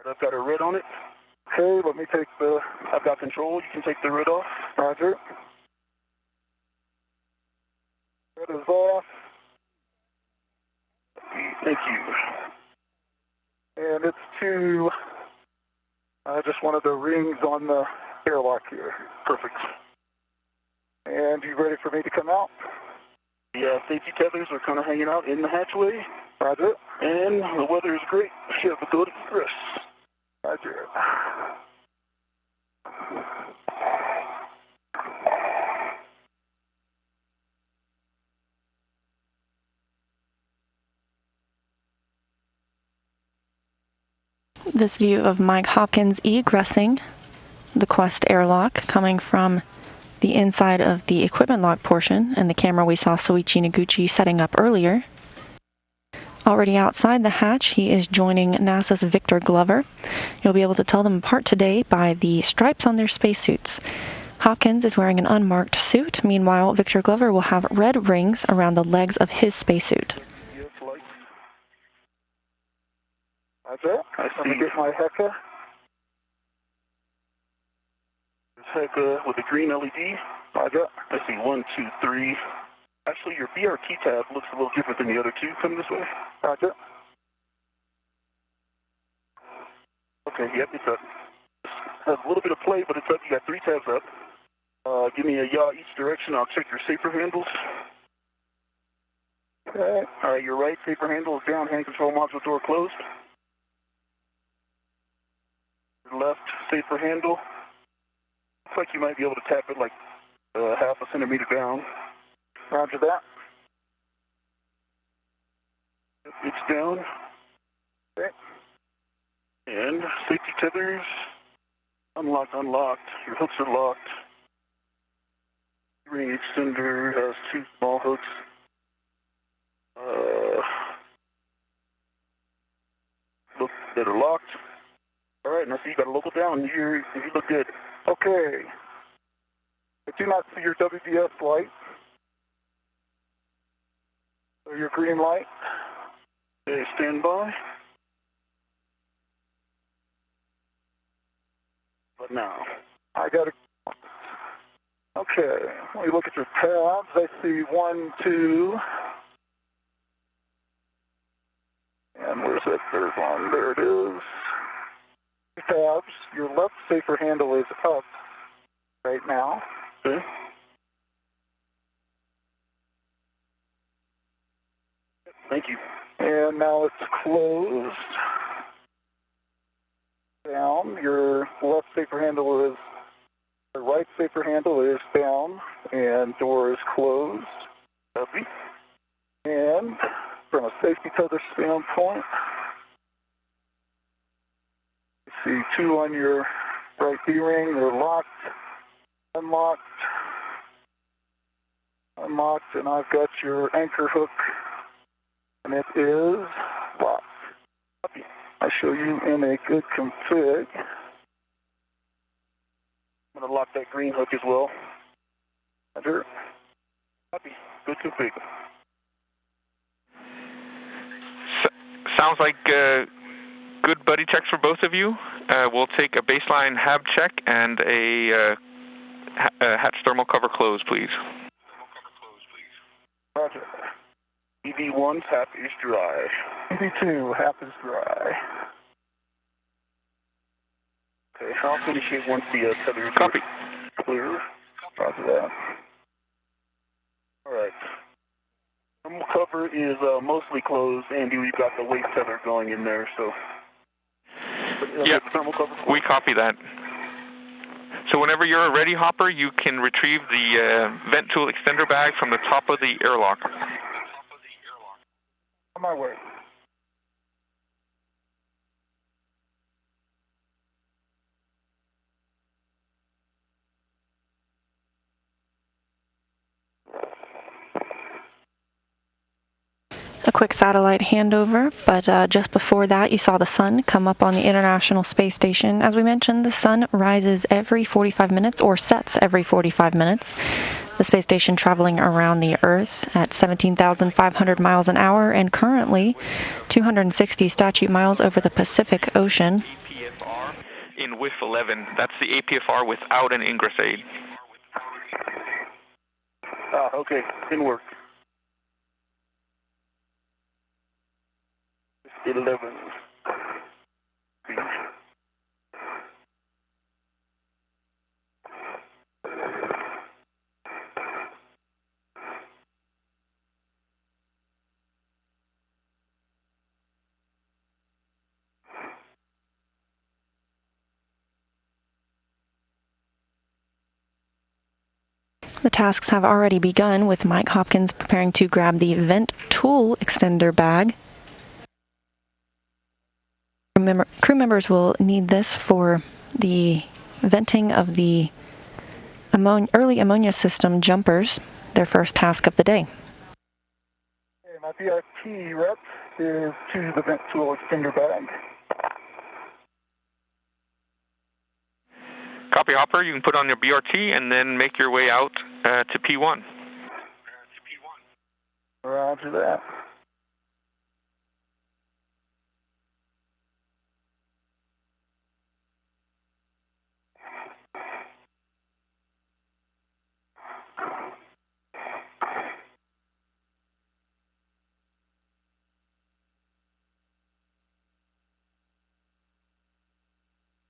I've got a red on it. Okay, let me take the, I've got control. You can take the red off. Roger. Red is off. Thank you. And it's to just one of the rings on the airlock here. Perfect. And you ready for me to come out? The safety tethers are kind of hanging out in the hatchway. Roger. And the weather is great. You have ability to rest. Roger. This view of Mike Hopkins egressing the Quest airlock coming from the inside of the equipment lock portion, and the camera we saw Soichi Noguchi setting up earlier. Already outside the hatch, he is joining NASA's Victor Glover. You'll be able to tell them apart today by the stripes on their spacesuits. Hopkins is wearing an unmarked suit. Meanwhile, Victor Glover will have red rings around the legs of his spacesuit. Roger. I'm going to get my Heka. Heka with a green LED. Roger. I see 1, 2, 3. Actually, your BRT tab looks a little different than the other two. Come this way. Roger. Okay, yep, it's up. It has a little bit of play, but it's up. You got 3 tabs up. Give me a yaw each direction. I'll check your safer handles. Okay. All right, your right safer handle is down. Hand control module door closed. Your left safer handle. Looks like you might be able to tap it like half a centimeter down. Roger that. It's down. Okay. And safety tethers. Unlocked, unlocked. Your hooks are locked. Ring extender has 2 small hooks. Look, that are locked. All right, now see you got a local down. You look good. Okay. I do not see your WDS light. Or your green light. Okay, stand by. But now, I got to. Okay, let me look at your tabs. I see 1, 2. And where's that third one? There it is. Tabs. Your left safer handle is up right now. Okay. Thank you. And now it's closed. Down. Your left safer handle is, the right safer handle is down, and door is closed. Copy. And from a safety tether standpoint, you see 2 on your right D-ring. They're locked, unlocked, unlocked, and I've got your anchor hook, and it is locked. Copy. I show you in a good config. I'm going to lock that green hook as well. Roger. Copy. Good config. Sounds like good buddy checks for both of you. We'll take a baseline HAB check and a hatch thermal cover close, please. Roger. EV1's half is dry. EV2, half is dry. Okay, I'll finish it once the tether is Copy. Clear. Roger that. All right. Thermal cover is mostly closed. Andy, we've got the weight tether going in there, so. Yeah, we copy that. So whenever you're ready, Hopper, you can retrieve the vent tool extender bag from the top of the airlock. On my way. A quick satellite handover, but just before that you saw the sun come up on the International Space Station. As we mentioned, the sun rises every 45 minutes or sets every 45 minutes. The space station traveling around the Earth at 17,500 miles an hour and currently 260 statute miles over the Pacific Ocean. in WIF 11. That's the APFR without an ingress aid. Okay, didn't work. 11. The tasks have already begun, with Mike Hopkins preparing to grab the vent tool extender bag. Crew members will need this for the venting of the early ammonia system jumpers, their first task of the day. Okay, my BRT rep is to the vent tool extender bag. Copy, Hopper. You can put on your BRT and then make your way out to P1. Roger that.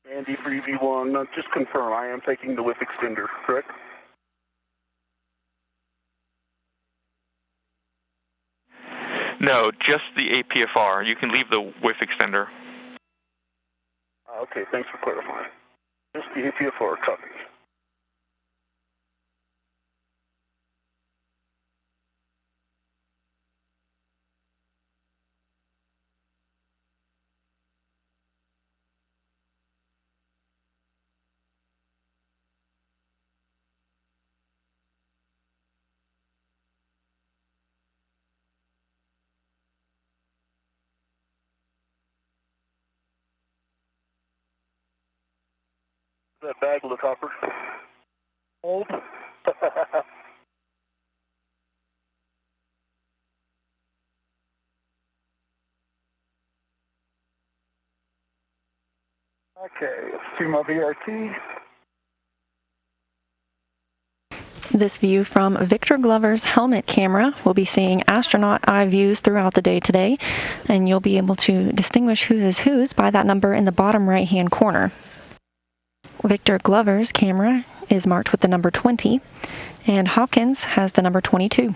Andy for EV1, just confirm, I am taking the WIF extender, correct? No, just the APFR. You can leave the WIF extender. Okay, thanks for clarifying. Just the APFR, copy. That bag look, Hopper? Old? Okay, let's see my VRT. This view from Victor Glover's helmet camera. We'll be seeing astronaut eye views throughout the day today, and you'll be able to distinguish whose is whose by that number in the bottom right-hand corner. Victor Glover's camera is marked with the number 20, and Hopkins has the number 22.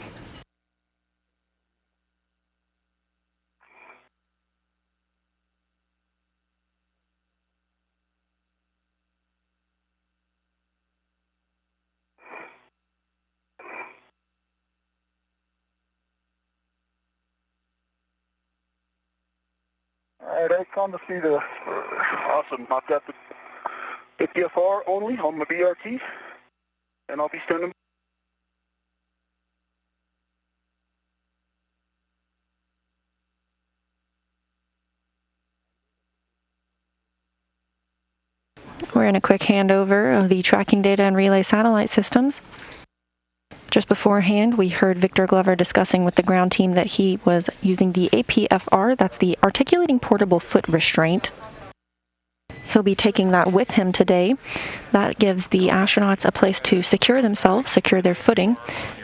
All right, Icon to see the... Awesome, I've got the APFR only on my BRT, and I'll be standing. We're in a quick handover of the tracking data and relay satellite systems. Just beforehand, we heard Victor Glover discussing with the ground team that he was using the APFR, that's the Articulating Portable Foot Restraint. He'll be taking that with him today. That gives the astronauts a place to secure themselves, secure their footing,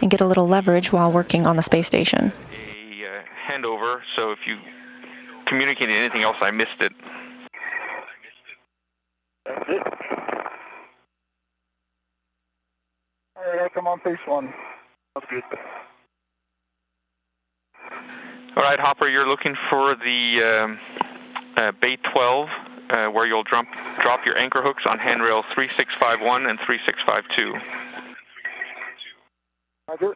and get a little leverage while working on the space station. A handover, so if you communicated anything else, I missed it. That's it. All right, come on, phase one. That's good. All right, Hopper, you're looking for the Bay 12, where you'll drop your anchor hooks on handrail 3651 and 3652. Roger.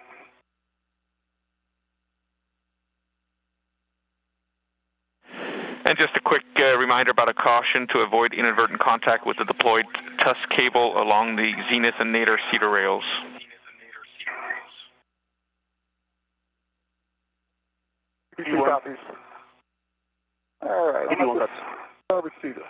And just a quick reminder about a caution to avoid inadvertent contact with the deployed TUS cable along the zenith and nadir cedar rails. Two copies. All right, I'm going to starboard cedar.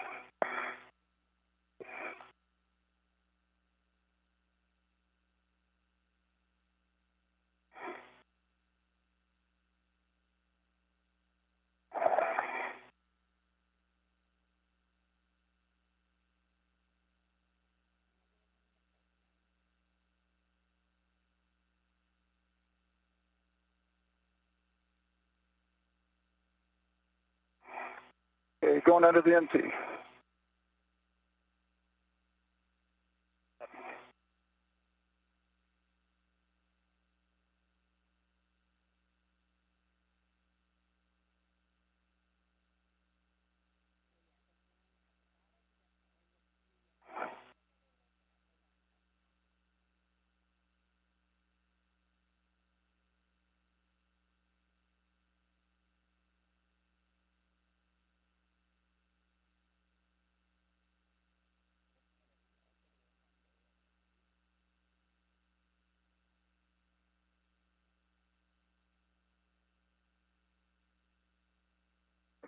going under the MT.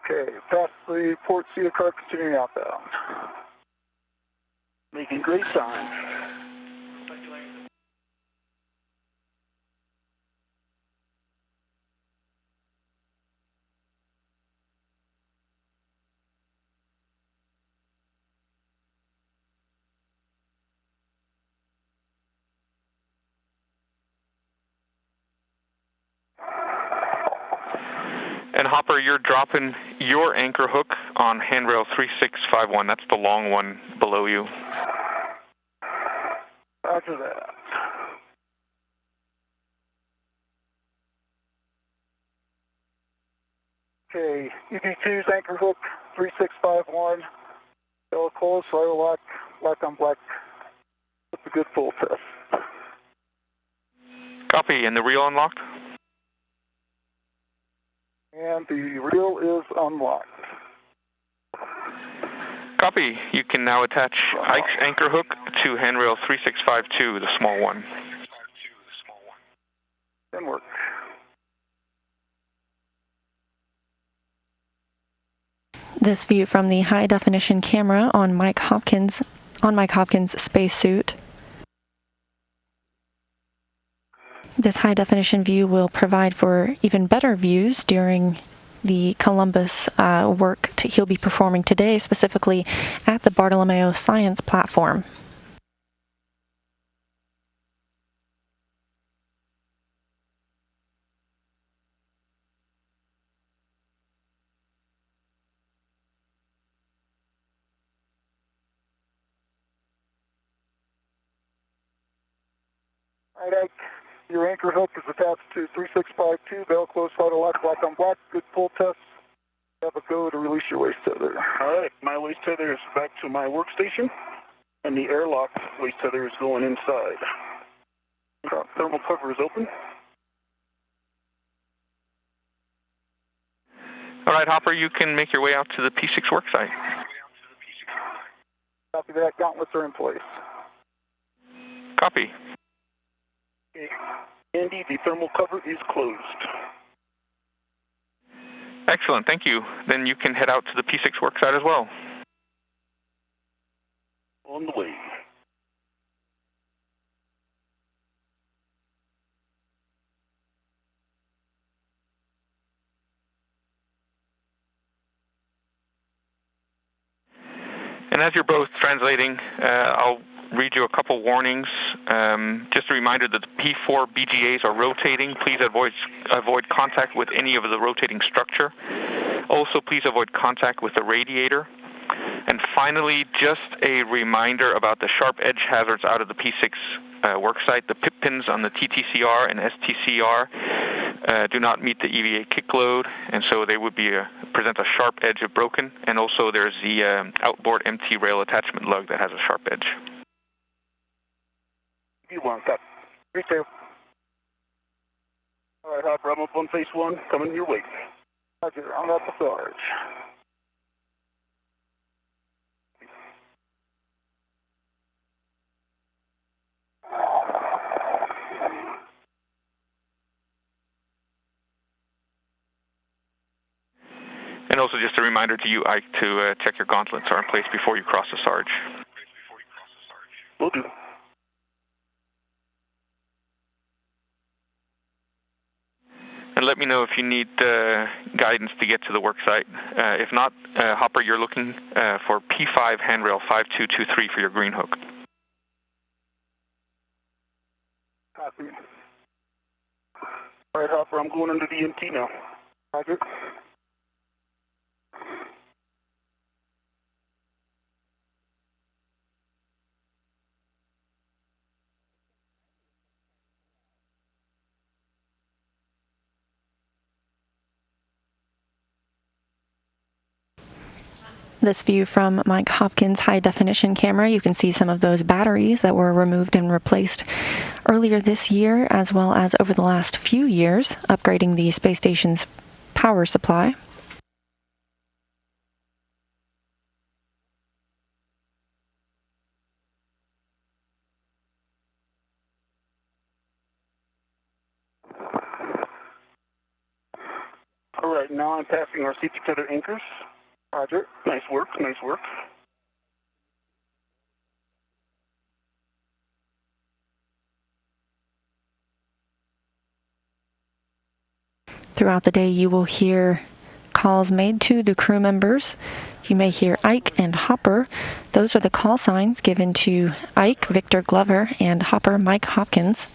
Okay, past the port Sea car, continuing outbound. Making great signs. And Hopper, you're dropping your anchor hook on handrail 3651. That's the long one below you. Roger that. Okay, ED2's anchor hook 3651. Bell close, lateral lock, black on black. That's a good full test. Copy, and the reel unlocked? And the reel is unlocked. Copy. You can now attach Ike's anchor hook to handrail 3652, the small one. Then work. This view from the high definition camera on Mike Hopkins' spacesuit. This high definition view will provide for even better views during the Columbus work he'll be performing today, specifically at the Bartolomeo Science Platform. All right, Ike. Your anchor hook is attached to 3652, bell close, lateral lock, black on black. Good pull test. Have a go to release your waist tether. All right, my waist tether is back to my workstation, and the airlock waist tether is going inside. Thermal cover is open. All right, Hopper, you can make your way out to the P6 work site. Copy that. Gauntlets are in place. Copy. Okay. Andy, the thermal cover is closed. Excellent, thank you. Then you can head out to the P6 work site as well. On the way. And as you're both translating, I'll read you a couple warnings. Just a reminder that the P4 BGAs are rotating. Please avoid contact with any of the rotating structure. Also, please avoid contact with the radiator. And finally, just a reminder about the sharp edge hazards out of the P6 worksite. The pip pins on the TTCR and STCR do not meet the EVA kick load, and so they would be present a sharp edge if broken. And also, there's the outboard MT rail attachment lug that has a sharp edge. You want that? Retail. All right, Hopper, I'm up on phase one, coming your way. Roger, I'm at the Sarge. And also just a reminder to you, Ike, to check your gauntlets are in place before you cross the Sarge. Will do. And let me know if you need guidance to get to the work site. If not, Hopper, you're looking for P5 handrail 5223 for your green hook. Copy. All right, Hopper, I'm going under the MT now. Roger. This view from Mike Hopkins' high-definition camera, you can see some of those batteries that were removed and replaced earlier this year, as well as over the last few years, upgrading the space station's power supply. All right, now I'm passing our safety tether anchors. Roger. Nice work, nice work. Throughout the day, you will hear calls made to the crew members. You may hear Ike and Hopper. Those are the call signs given to Ike, Victor Glover, and Hopper, Mike Hopkins.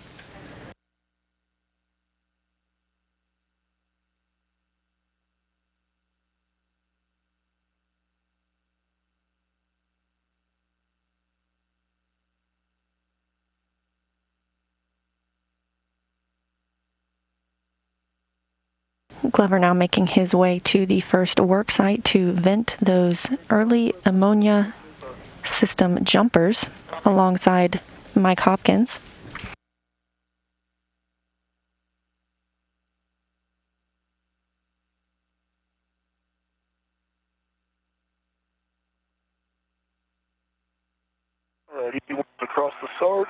Glover now making his way to the first work site to vent those early ammonia system jumpers alongside Mike Hopkins. All right, he wants to cross the Sarge.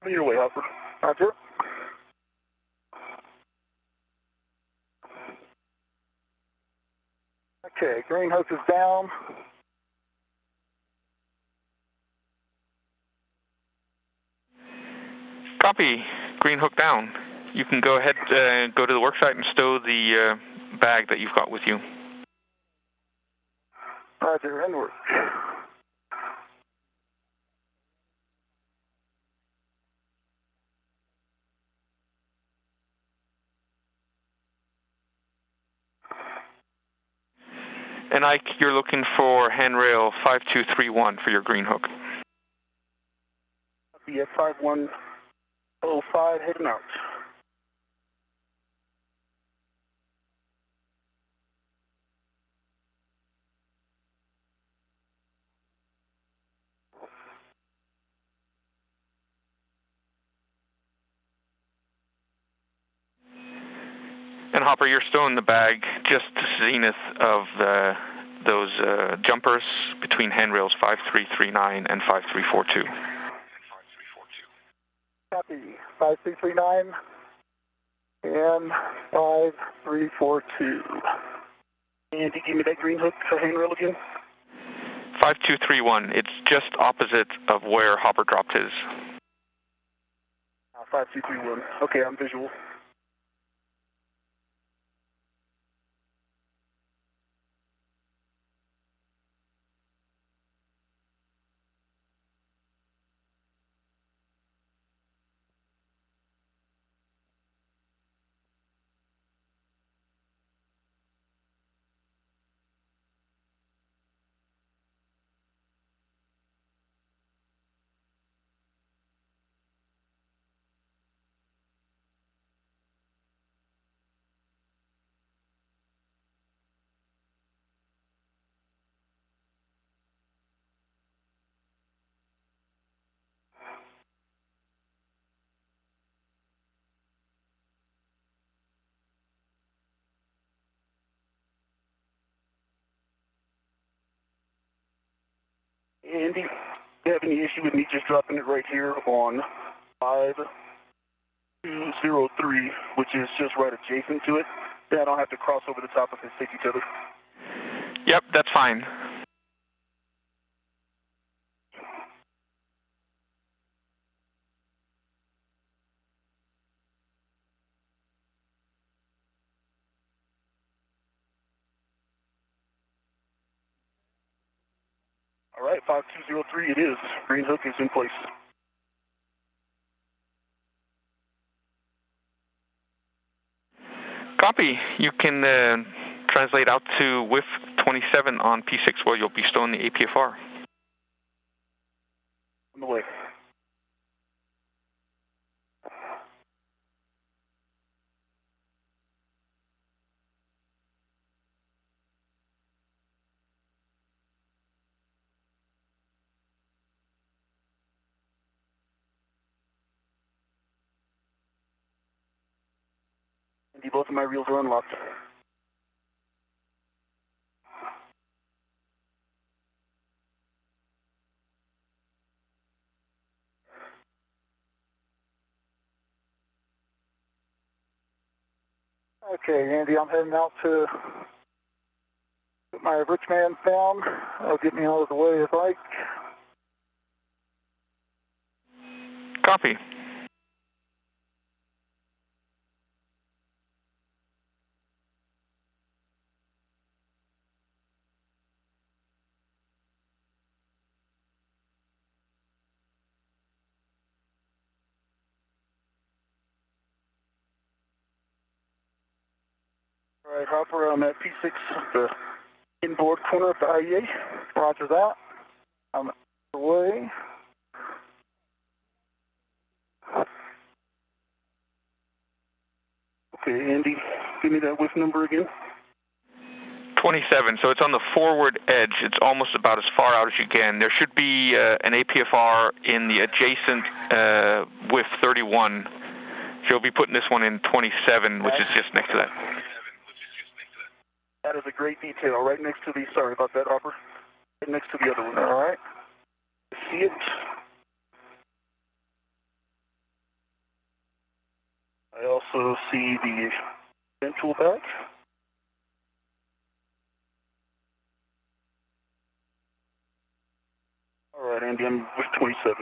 Your way, Hopper. Roger. Okay, green hook is down. Copy. Green hook down. You can go ahead, go to the work site and stow the bag that you've got with you. Roger, inward. And Ike, you're looking for handrail 5231 for your green hook. BF 5105 heading out. And Hopper, you're stowing the bag just zenith of those jumpers between handrails 5339 and 5342. Copy. 5339 and 5342. And give me that green hook handrail again. 5231. It's just opposite of where Hopper dropped his. 5231. Okay, I'm visual. Andy, do you have any issue with me just dropping it right here on 5203, which is just right adjacent to it? Then I don't have to cross over the top of his safety tether. Yep, that's fine. All right, 5203 it is. Green hook is in place. Copy. You can translate out to WIF 27 on P6 where you'll be stowing the APFR. On the way. Both of my reels are unlocked. Okay, Andy, I'm heading out to put my rich man down. Get me out of the way if I like. Copy. All right, Hopper, I'm at P6, the inboard corner of the IEA. Roger that. I'm away. Okay, Andy, give me that whiff number again. 27, so it's on the forward edge. It's almost about as far out as you can. There should be an APFR in the adjacent whiff 31. So you'll be putting this one in 27, which is just next to that. That is a great detail, right next to the, sorry about that, Hopper, right next to the other one. All right. See it? I also see the vent tool back. All right, Andy, I'm with 27.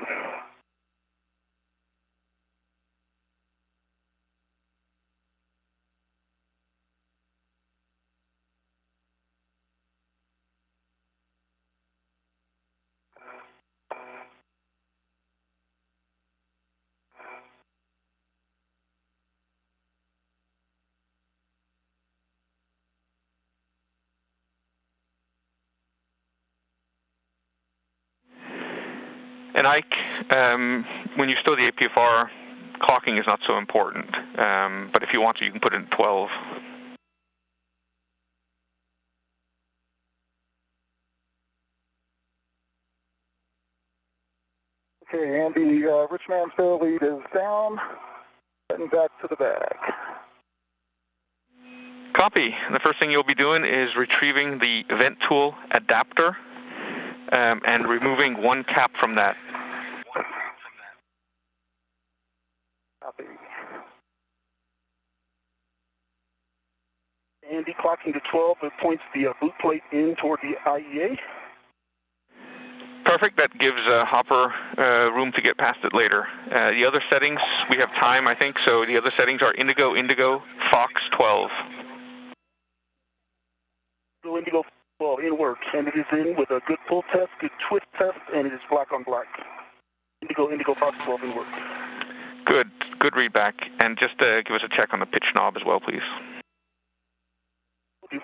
And Ike, when you stow the APFR, clocking is not so important. But if you want to, you can put it in 12. Okay, Andy, rich man fair lead is down. Heading back to the bag. Copy. The first thing you'll be doing is retrieving the vent tool adapter and removing one cap from that. Copy. Andy, clocking to 12, it points the boot plate in toward the IEA. Perfect. That gives Hopper room to get past it later. The other settings, we have time, I think, so the other settings are Indigo, Indigo, Fox 12. So Indigo 12 in work, and it is in with a good pull test, good twist test, and it is black on black. Indigo Fox 12 in work. Good read back. And just give us a check on the pitch knob as well, please. Okay.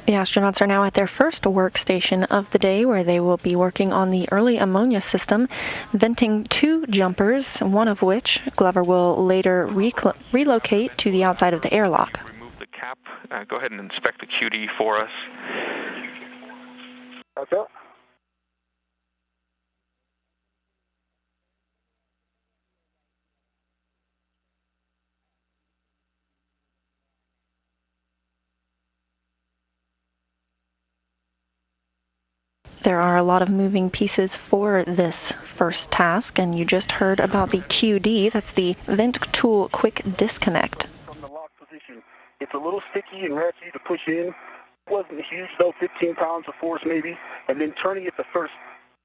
The astronauts are now at their first workstation of the day, where they will be working on the early ammonia system, venting 2 jumpers, one of which Glover will later relocate to the outside of the airlock. Remove the cap. Go ahead and inspect the QD for us. Okay. There are a lot of moving pieces for this first task, and you just heard about the QD. That's the Vent Tool Quick Disconnect. From the lock position, it's a little sticky and ratchet to push in. It wasn't huge though, 15 pounds of force maybe, and then turning it the first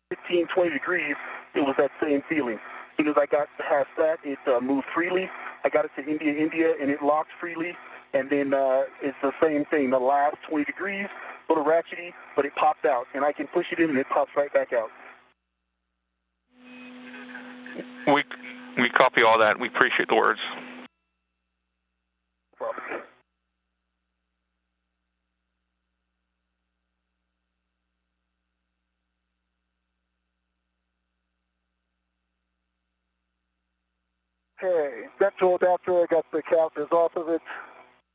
15, 20 degrees, it was that same feeling. As soon as I got past that, it moved freely. I got it to India, and it locked freely. And then it's the same thing. The last 20 degrees, a little ratchety, but it popped out. And I can push it in, and it pops right back out. We copy all that. We appreciate the words. No problem. Okay, vent tool adapter, I got the captors off of it.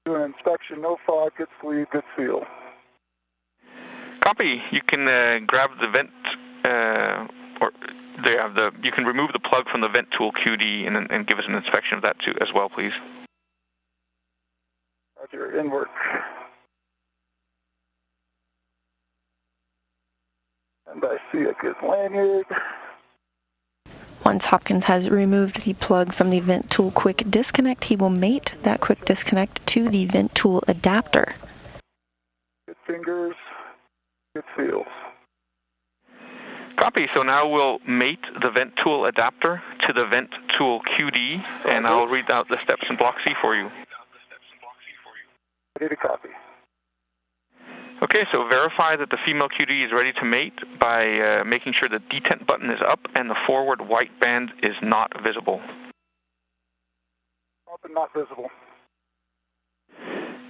Do an inspection, no fog, good sleeve, good seal. Copy. You can grab the vent or you can remove the plug from the vent tool QD and give us an inspection of that too as well, please. Roger, in work. And I see a good lanyard. Once Hopkins has removed the plug from the vent tool quick disconnect, he will mate that quick disconnect to the vent tool adapter. Good fingers, good feels. Copy. So now we'll mate the vent tool adapter to the vent tool QD, and I'll read out the steps in Block C for you. Ready to copy. Okay, so verify that the female QD is ready to mate by making sure the detent button is up and the forward white band is not visible. Up and not visible.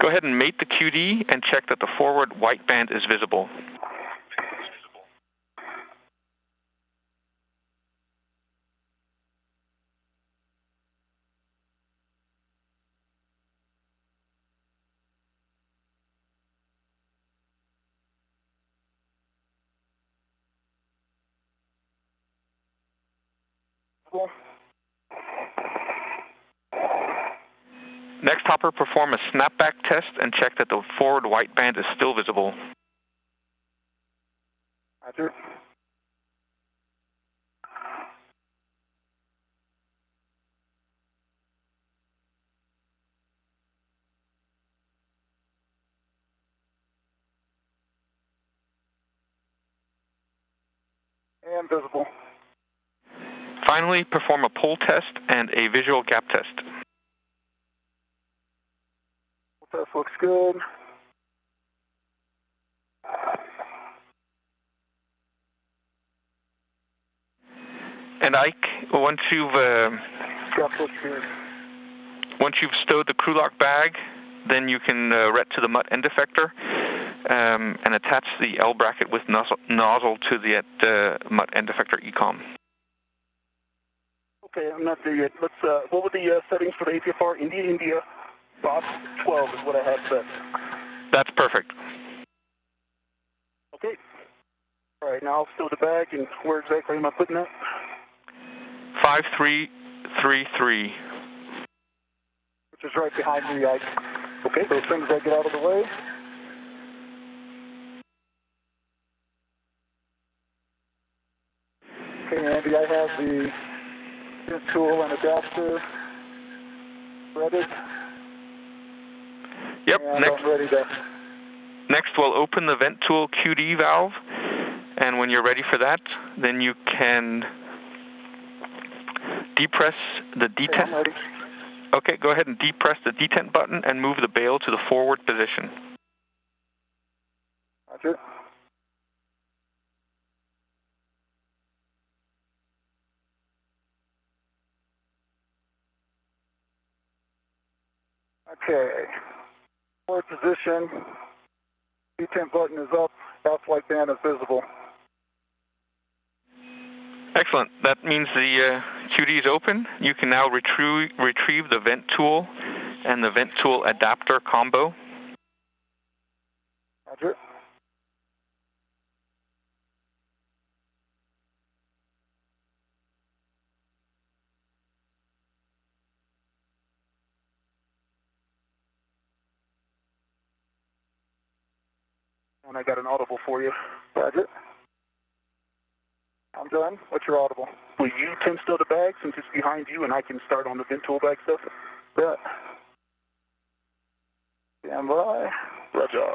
Go ahead and mate the QD and check that the forward white band is visible. Next, Hopper, perform a snapback test and check that the forward white band is still visible. Roger. And visible. Finally, perform a pull test and a visual gap test. Pull test looks good. And Ike, once you've stowed the crew lock bag, then you can ret to the mutt end effector and attach the L bracket with nozzle to the mutt end effector ECOM. Okay, I'm not there yet. Let's. What were the settings for the APFR? India, box 12 is what I had set. That's perfect. Okay. All right, now I'll stow the bag, and where exactly am I putting that? 5333. Which is right behind me. Okay, so as soon as I get out of the way. Okay, Andy, I have the vent tool and adapter ready. Yep, and I'm ready to. Next, we'll open the vent tool QD valve, and when you're ready for that, then you can depress the detent. Okay, okay, go ahead and depress the detent button and move the bail to the forward position. Roger. Okay, forward position, detent button is up, aft white band is visible. Excellent. That means the QD is open. You can now retrieve the vent tool and the vent tool adapter combo. Roger. And I got an audible for you. Roger. I'm done. What's your audible? Will you tend stow the bag since it's behind you and I can start on the vent tool bag stuff? Yeah. Stand by. Roger.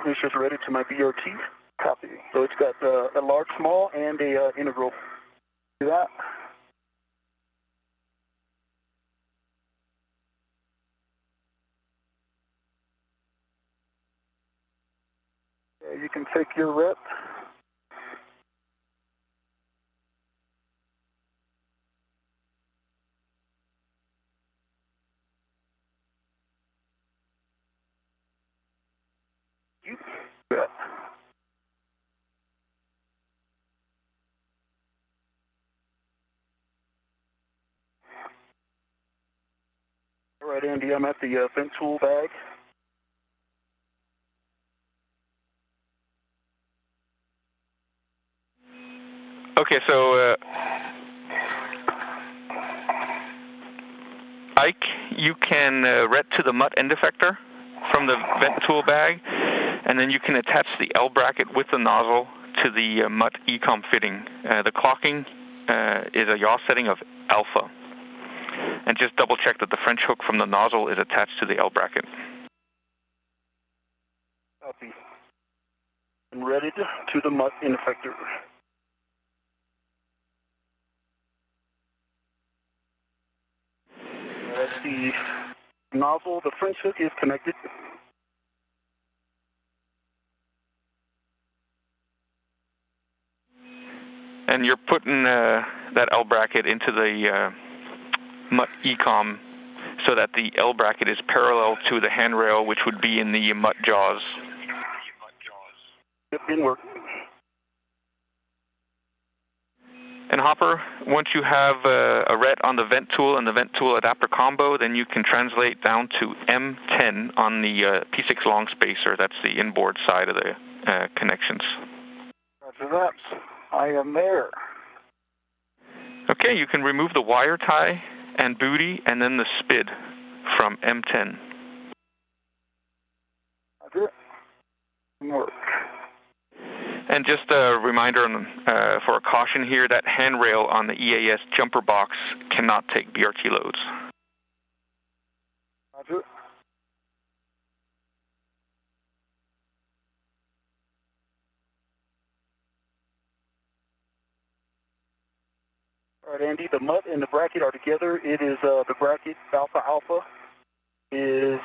It's just ready to my BRT. Copy. So it's got a large, small, and a integral. See that? Okay, you can take your rep. Yeah. All right, Andy, I'm at the vent tool bag. Okay, so Ike, you can ret to the MUT end effector from the vent tool bag, and then you can attach the L bracket with the nozzle to the MUT ECOM fitting. The clocking is a yaw setting of alpha. And just double check that the French hook from the nozzle is attached to the L bracket. Copy. I'm ready to the MUT end effector. That's the nozzle. The French hook is connected. And you're putting that L bracket into the MUT ECOM so that the L bracket is parallel to the handrail, which would be in the MUT jaws. It didn't work. And Hopper, once you have a ret on the vent tool and the vent tool adapter combo, then you can translate down to M10 on the P6 long spacer. That's the inboard side of the connections. Roger that. I am there. Okay, you can remove the wire tie and booty and then the SPID from M10. Roger. Work. And just a reminder for a caution here, that handrail on the EAS jumper box cannot take BRT loads. Roger. All right, Andy, the MUT and the bracket are together. It is the bracket alpha is,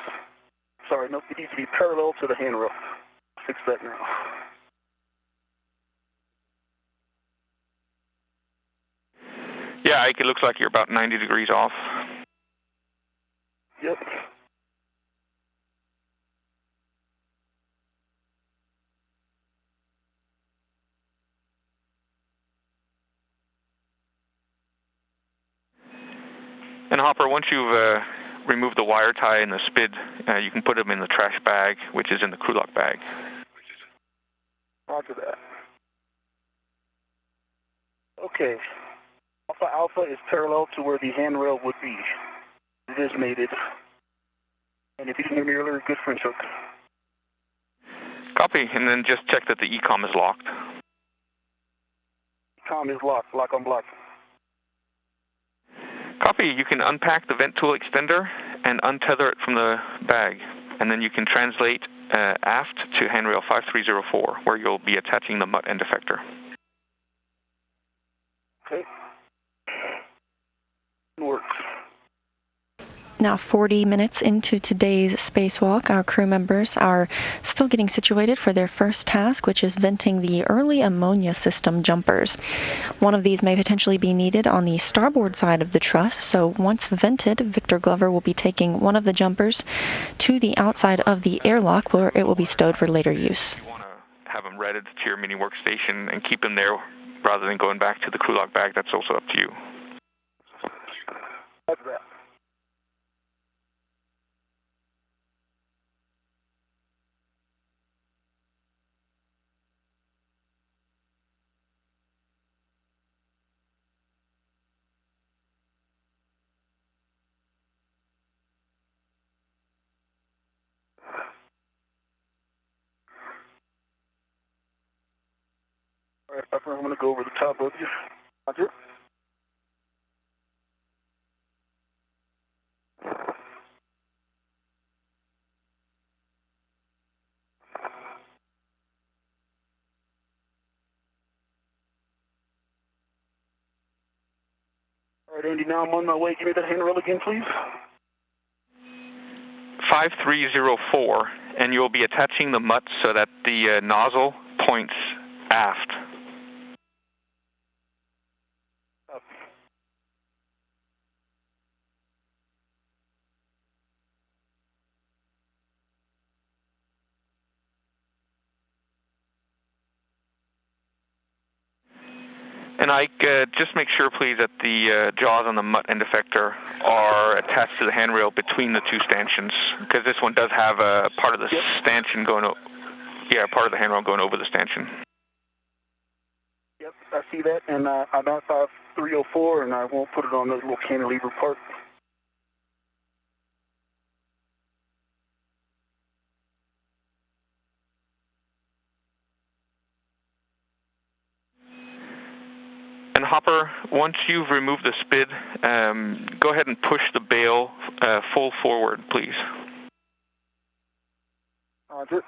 sorry, no, it needs to be parallel to the handrail. Fix that now. Yeah, Ike, it looks like you're about 90 degrees off. Yep. And Hopper, once you've removed the wire tie and the SPID, you can put them in the trash bag, which is in the crew lock bag. Roger that. Okay. Alpha is parallel to where the handrail would be. It is mated. And if you didn't hear me earlier, good French hook. Copy, and then just check that the ECOM is locked. ECOM is locked, lock on block. Copy, you can unpack the vent tool extender and untether it from the bag. And then you can translate aft to handrail 5304, where you'll be attaching the MUT end effector. Okay. Works. Now 40 minutes into today's spacewalk, our crew members are still getting situated for their first task, which is venting the early ammonia system jumpers. One of these may potentially be needed on the starboard side of the truss, so once vented, Victor Glover will be taking one of the jumpers to the outside of the airlock where it will be stowed for later use. If you want to have them redded to your mini workstation and keep them there rather than going back to the crew lock bag, that's also up to you. That's that. All right, Pepper, I'm going to go over the top of you. Roger. All right, Andy, now I'm on my way. Give me that handrail again, please. 5304, and you'll be attaching the MUT so that the nozzle points aft. Up. And Ike, just make sure, please, that the jaws on the MUT end effector are attached to the handrail between the two stanchions, because this one does have a part of the stanchion going part of the handrail going over the stanchion. Yep, I see that, and I'm outside 304, and I won't put it on the little cantilever part. And Hopper, once you've removed the SPID, go ahead and push the bail full forward, please. Roger.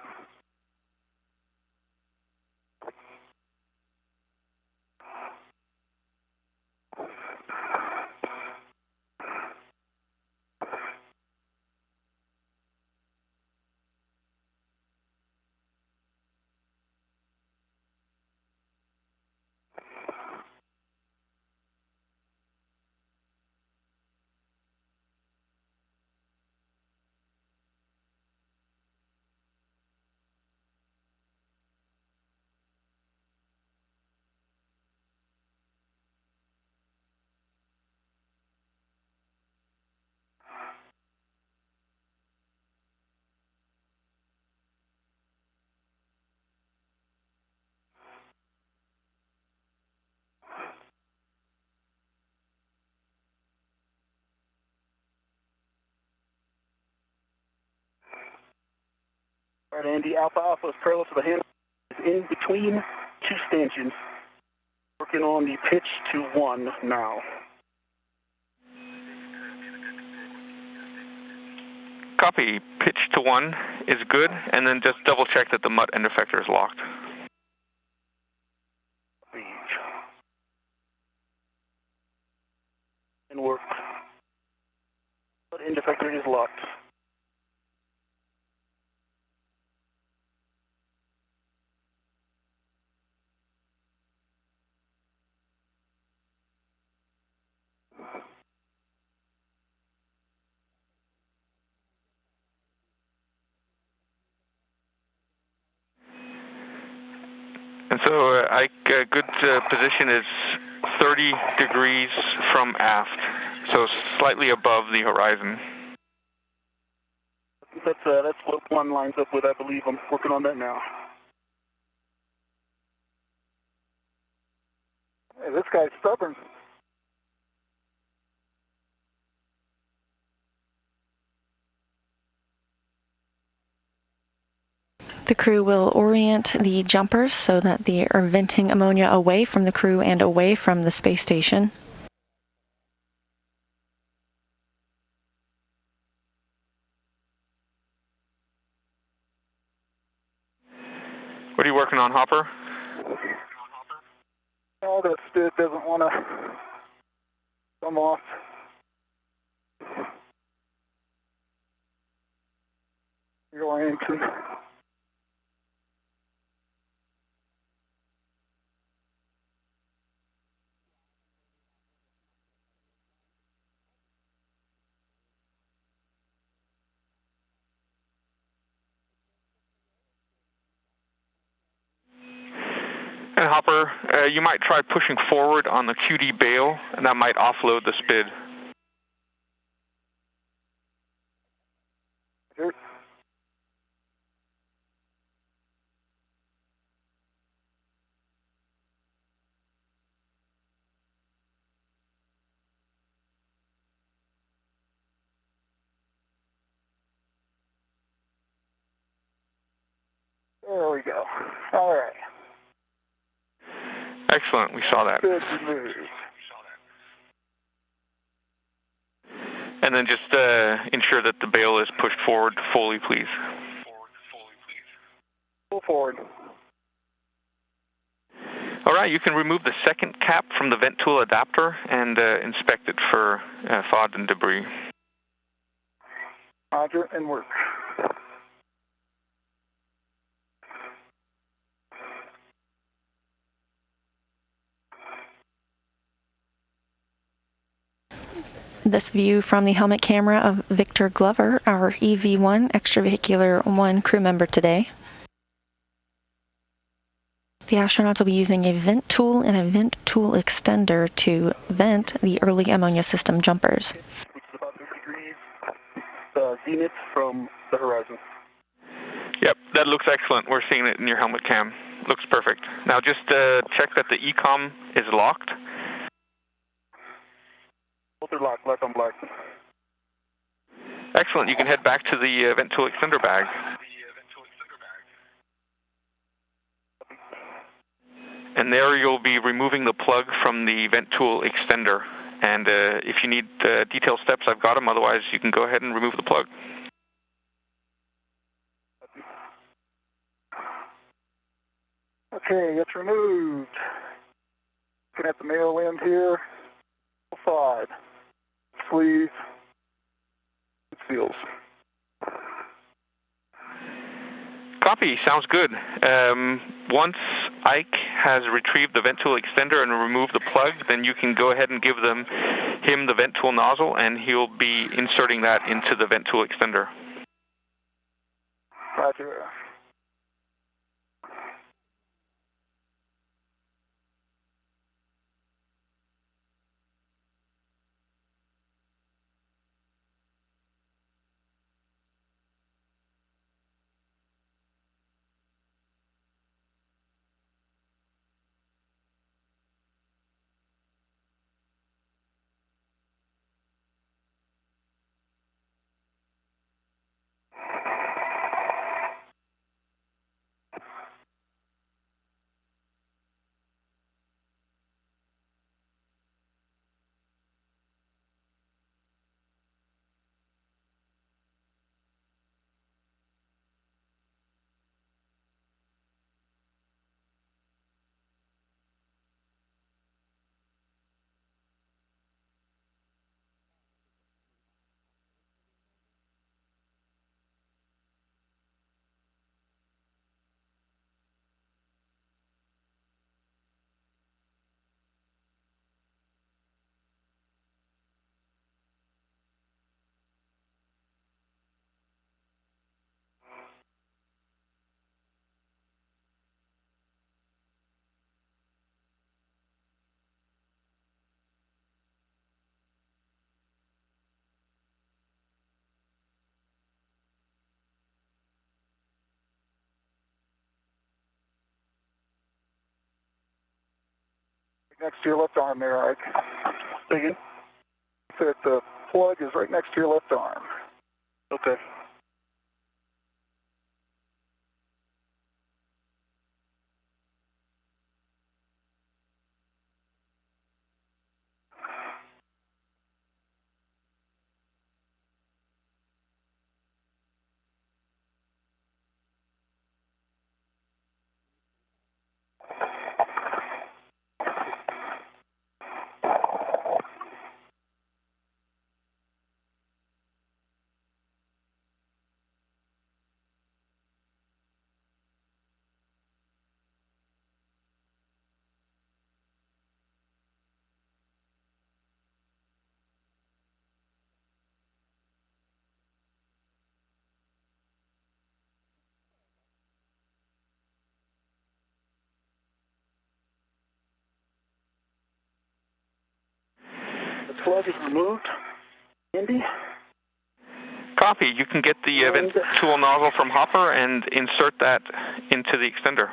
All right, Andy, Alpha is parallel to the hand. It's in between two stanchions. Working on the pitch to 1 now. Copy. Pitch to 1 is good, and then just double check that the MUT end effector is locked. And work. MUT end effector is locked. And so Ike, good position is 30 degrees from aft, so slightly above the horizon. That's what 1 lines up with, I believe. I'm working on that now. Hey, this guy's stubborn. The crew will orient the jumpers so that they are venting ammonia away from the crew and away from the space station. What are you working on, Hopper? Oh, that SPID doesn't want to come off. Orienting. And Hopper, you might try pushing forward on the QD bail, and that might offload the SPID. Sure. There we go. All right. Excellent, we saw that. Good move. And then just ensure that the bail is pushed forward fully, please. Pull forward. All right, you can remove the second cap from the vent tool adapter and inspect it for FOD and debris. Roger, and work. This view from the helmet camera of Victor Glover, our EV1 extravehicular 1 crew member today. The astronauts will be using a vent tool and a vent tool extender to vent the early ammonia system jumpers. seen it from the horizon. Yep, that looks excellent. We're seeing it in your helmet cam. Looks perfect. Now just check that the ECOM is locked. Both are locked, black on black. Excellent. You can head back to the vent tool extender bag. And there you'll be removing the plug from the vent tool extender. And if you need detailed steps, I've got them. Otherwise, you can go ahead and remove the plug. Okay, it's removed. Looking at the male end here, side, sleeve, seals. Copy, sounds good. Once Ike has retrieved the vent tool extender and removed the plug, then you can go ahead and give him the vent tool nozzle, and he'll be inserting that into the vent tool extender. Roger. Next to your left arm there, Ike. Again? Said the plug is right next to your left arm. Okay. The plug is removed. Andy? Copy. You can get the vent tool nozzle from Hopper and insert that into the extender.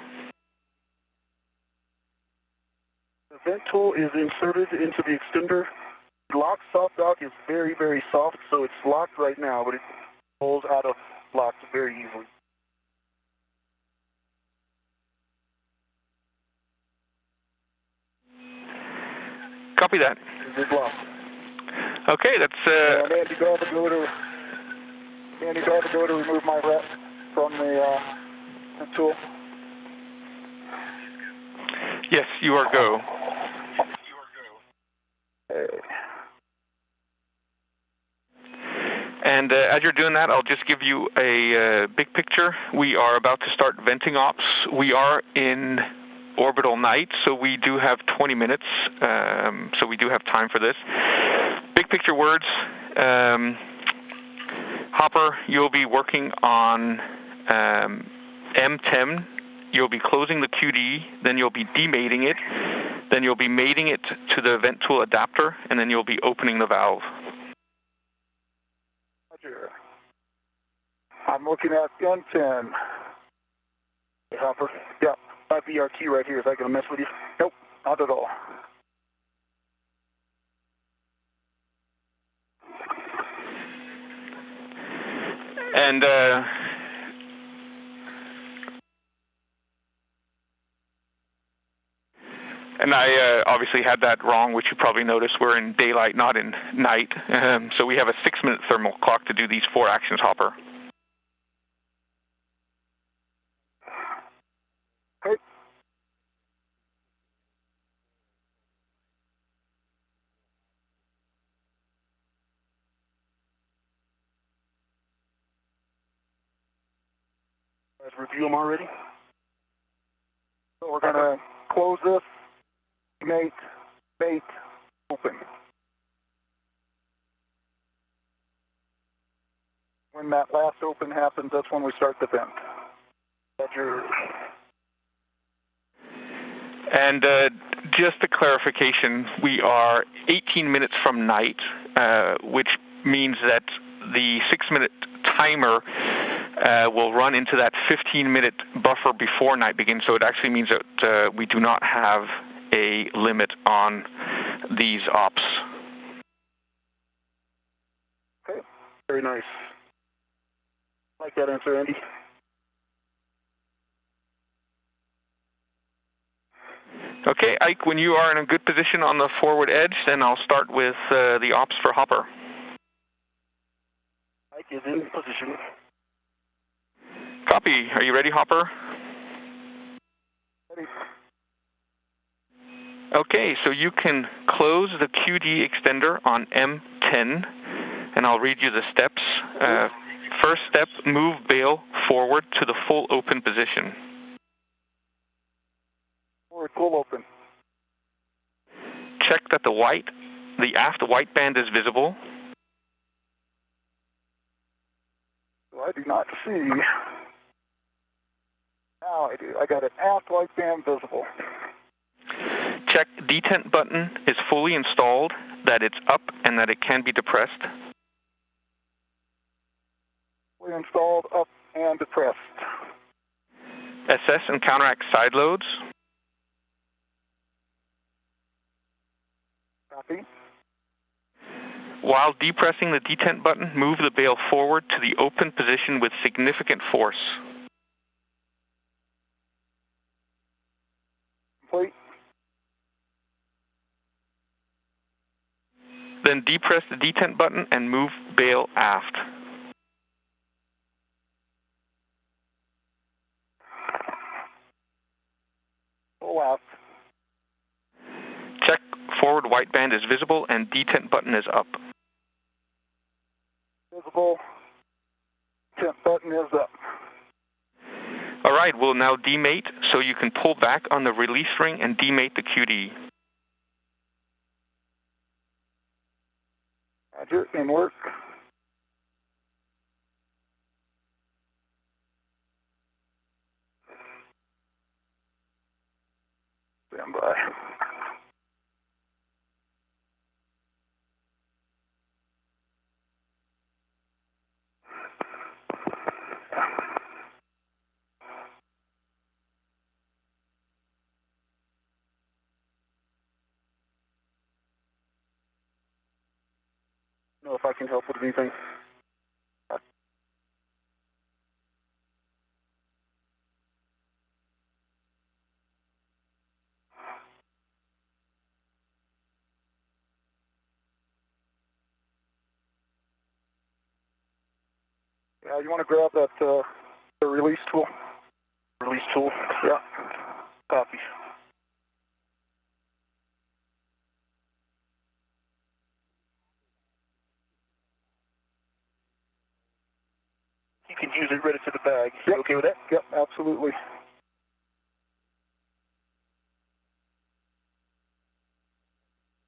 The vent tool is inserted into the extender. The lock soft dock is very, very soft, so it's locked right now, but it pulls out of lock very easily. Copy that. It is locked. Okay, that's... And Andy, do I have to go to remove my rep from the tool? Yes, you are go. Okay. And as you're doing that, I'll just give you a big picture. We are about to start venting ops. We are in orbital night, so we do have 20 minutes, so we do have time for this. Big picture words. Hopper, you'll be working on M10. You'll be closing the QD, then you'll be demating it, then you'll be mating it to the vent tool adapter, and then you'll be opening the valve. Roger. I'm looking at N10. Hey, Hopper. Yeah, my VRT right here. Is that going to mess with you? Nope, not at all. And I obviously had that wrong, which you probably noticed. We're in daylight, not in night. So we have a 6-minute thermal clock to do these 4 actions, Hopper. Okay. Let's review them already. So we're going to close this, mate, open. When that last open happens, that's when we start the vent. Roger. And just a clarification, we are 18 minutes from night, which means that the 6-minute timer will run into that 15-minute buffer before night begins, so it actually means that we do not have a limit on these ops. Okay, very nice. I like that answer, Andy. Okay, Ike, when you are in a good position on the forward edge, then I'll start with the ops for Hopper. Ike is in position. Copy. Are you ready, Hopper? Ready. Okay, so you can close the QD extender on M10, and I'll read you the steps. First step, move bail forward to the full open position. Forward full open. Check that the aft white band is visible. So I do not see. Now I do. I got an aft white band visible. Check detent button is fully installed, that it's up, and that it can be depressed. Fully installed, up, and depressed. Assess and counteract side loads. Copy. While depressing the detent button, move the bail forward to the open position with significant force. Complete. Then depress the detent button and move bail aft. Full aft. Check forward white band is visible and detent button is up. Visible. Tent button is up. All right, we'll now demate, so you can pull back on the release ring and demate the QD. Roger, in work. Stand by. Know if I can help with anything. Yeah, you want to grab that the release tool? Release tool? Yeah. Copy. You can use it right to the bag. You Yep. okay with that? Yep, absolutely.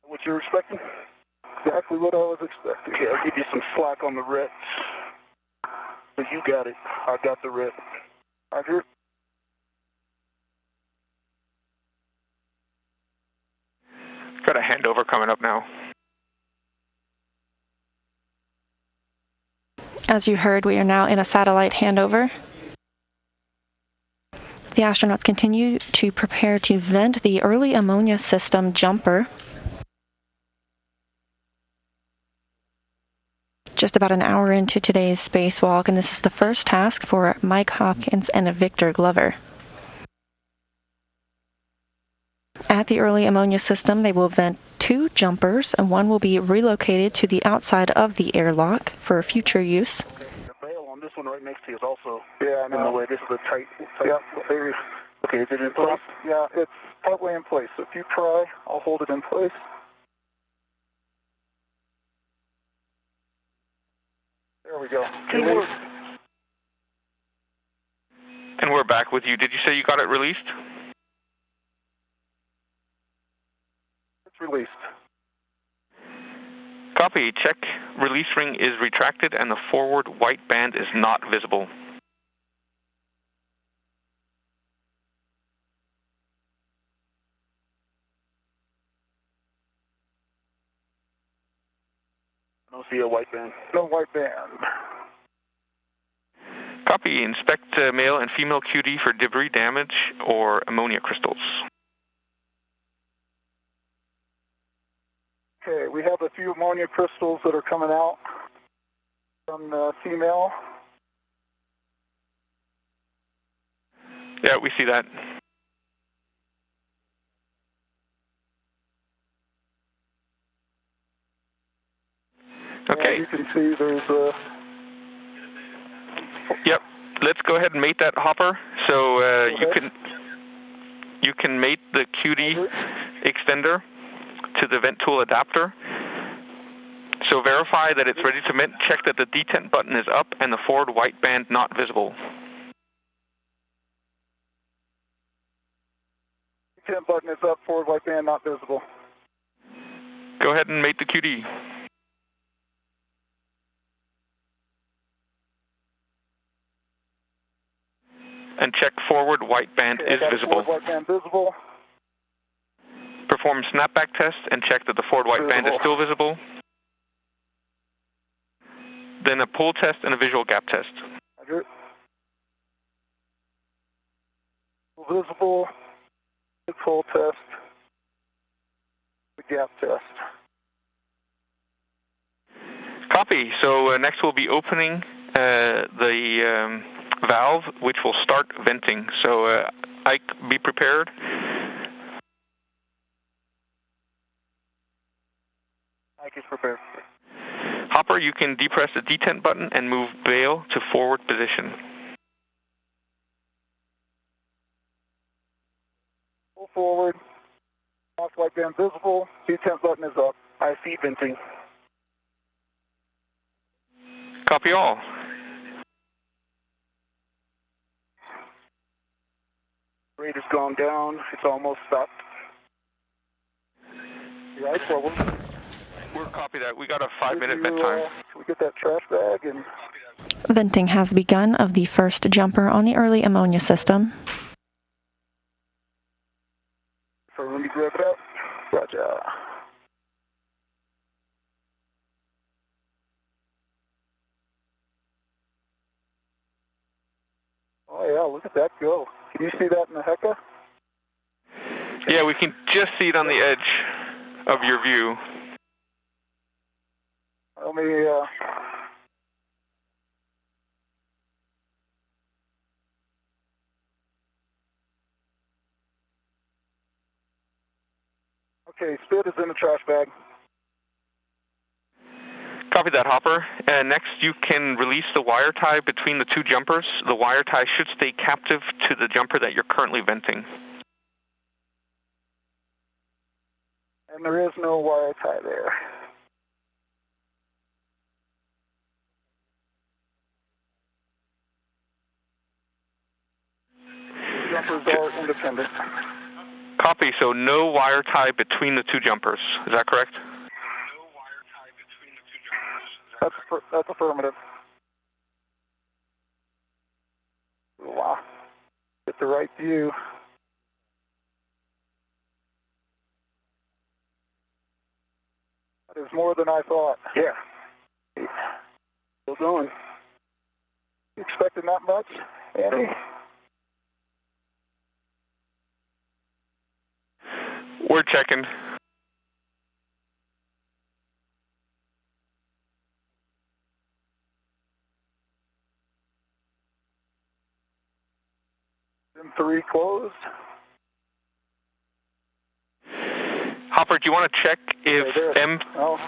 What you're expecting? Exactly what I was expecting. Okay, I'll give you some slack on the ret. But you got it. I got the ret. Roger. Got a handover coming up now. As you heard, we are now in a satellite handover. The astronauts continue to prepare to vent the early ammonia system jumper. Just about an hour into today's spacewalk, and this is the first task for Mike Hopkins and Victor Glover. At the early ammonia system, they will vent 2 jumpers, and one will be relocated to the outside of the airlock for future use. The bail on this one right next to you is also in the way. This is a tight. Yeah, Okay, is it in place? Yeah, it's partway in place. So if you try, I'll hold it in place. There we go. Teamwork. And we're back with you. Did you say you got it released? It's released. Copy. Check. Release ring is retracted and the forward white band is not visible. I don't see a white band. No white band. Copy. Inspect male and female QD for debris damage or ammonia crystals. Okay, we have a few ammonia crystals that are coming out from the female. Yeah, we see that. Okay. And you can see there's a... Yep. Let's go ahead and mate that hopper. So you can mate the QD extender to the vent tool adapter. So verify that it's ready to vent. Check that the detent button is up and the forward white band not visible. Detent button is up, forward white band not visible. Go ahead and mate the QD. And check forward white band is visible. Forward white band visible. Perform snapback test and check that the forward white band is still visible. Then a pull test and a visual gap test. Roger. Visible. The pull test. The gap test. Copy. So next we'll be opening the valve, which will start venting. So Ike, be prepared. Ike is prepared. Hopper, you can depress the detent button and move bail to forward position. Pull forward. Off white band visible. Detent button is up. I see venting. Copy all. Rate has gone down. It's almost stopped. Right forward. We'll copy that. We got a 5-minute vent time. Can we get that trash bag? And Venting has begun of the first jumper on the early ammonia system. so let me grab it out. Roger. Oh yeah, look at that go. Can you see that in the HECA? Yeah, we can just see it on the edge of your view. Let me, okay, spit is in the trash bag. Copy that, Hopper. Next, you can release the wire tie between the 2 jumpers. The wire tie should stay captive to the jumper that you're currently venting. And there is no wire tie there. Jumpers are independent. Copy, so no wire tie between the 2 jumpers. Is that correct? That's affirmative. Wow. Get the right view. That is more than I thought. Yeah. Still going. Expecting that much, Andy? We're checking. M3 closed. Hopper, do you want to check if Oh.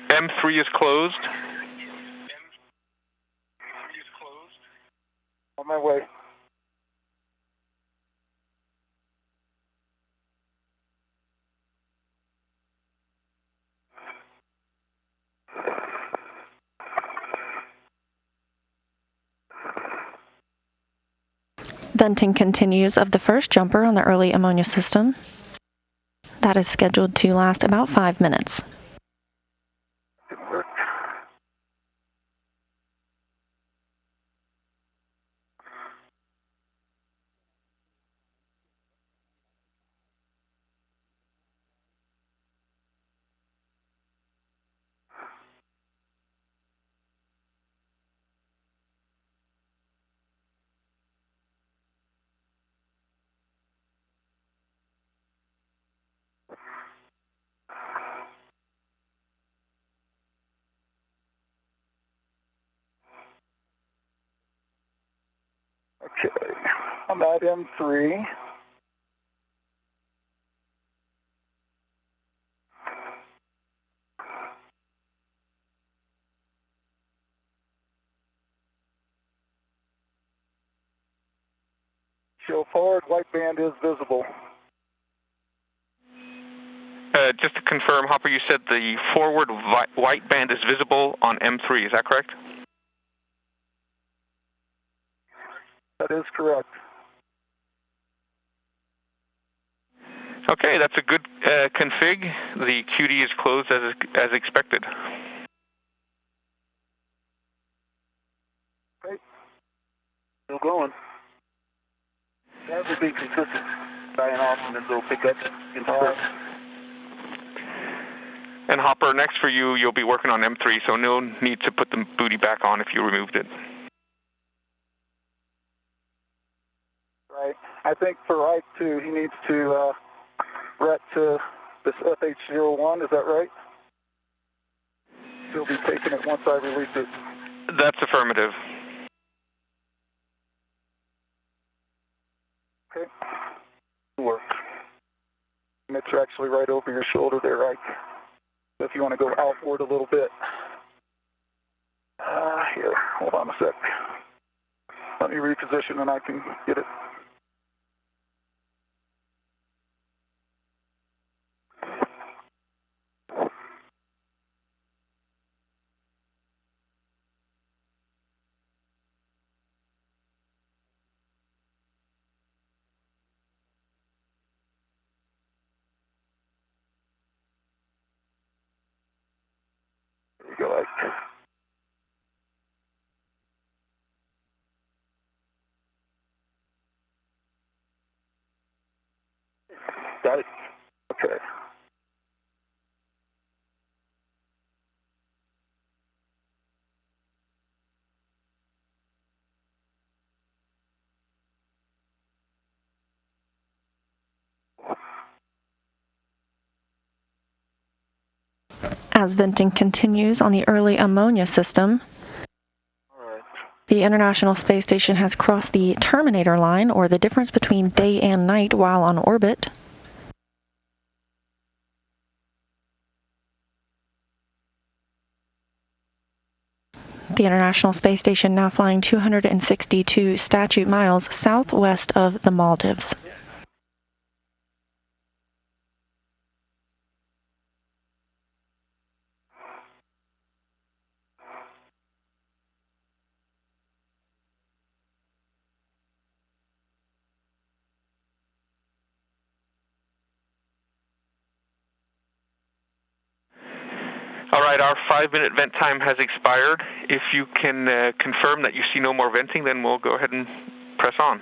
M3 is closed? On my way. Venting continues of the first jumper on the early ammonia system. That is scheduled to last about 5 minutes. Good work. Okay, I'm at M3. Show forward, white band is visible. Just to confirm, Hopper, you said the forward white band is visible on M3, is that correct? That is correct. Okay, that's a good config. The QD is closed as expected. Okay. Still going. That would be consistent. Dying off and then they'll pick up. And Hopper, next for you, you'll be working on M3, so no need to put the booty back on if you removed it. Right. I think for Ike, too, he needs to ret to this FH01, is that right? He'll be taking it once I release it. That's affirmative. Okay. Work. It's actually right over your shoulder there, Ike. So if you want to go outward a little bit. Here, hold on a sec. Let me reposition and I can get it. There you go, Ike. Got it. Okay. As venting continues on the early ammonia system, the International Space Station has crossed the terminator line, or the difference between day and night while on orbit. The International Space Station now flying 262 statute miles southwest of the Maldives. All right, our 5-minute vent time has expired. If you can confirm that you see no more venting, then we'll go ahead and press on.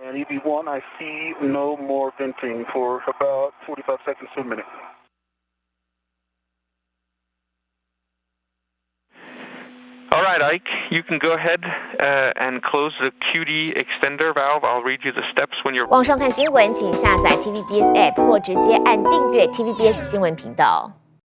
And EB1, I see no more venting for about 45 seconds to a minute. right, Ike, you can go ahead and close the QD extender valve. I'll read you the steps when you're... 网上看新闻，请下载 TVBS App 或直接按订阅 TVBS 新闻频道。